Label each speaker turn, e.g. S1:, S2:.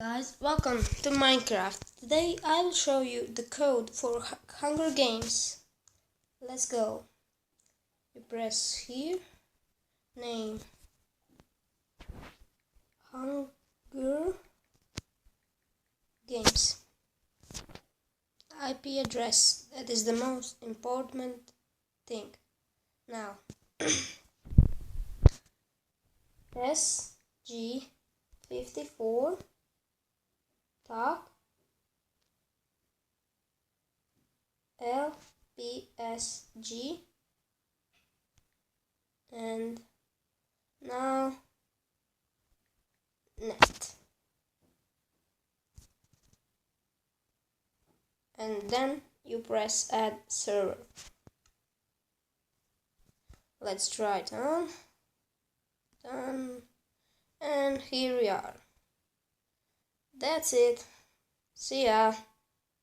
S1: Guys, welcome to Minecraft. Today I will show you the code for Hunger Games. Let's go. You press here, name, Hunger Games. IP address, that is the most important thing. Now, SG54 talk LPSG and now net, and then you press add server. Let's try it on. Done, and here we are. That's it. See ya.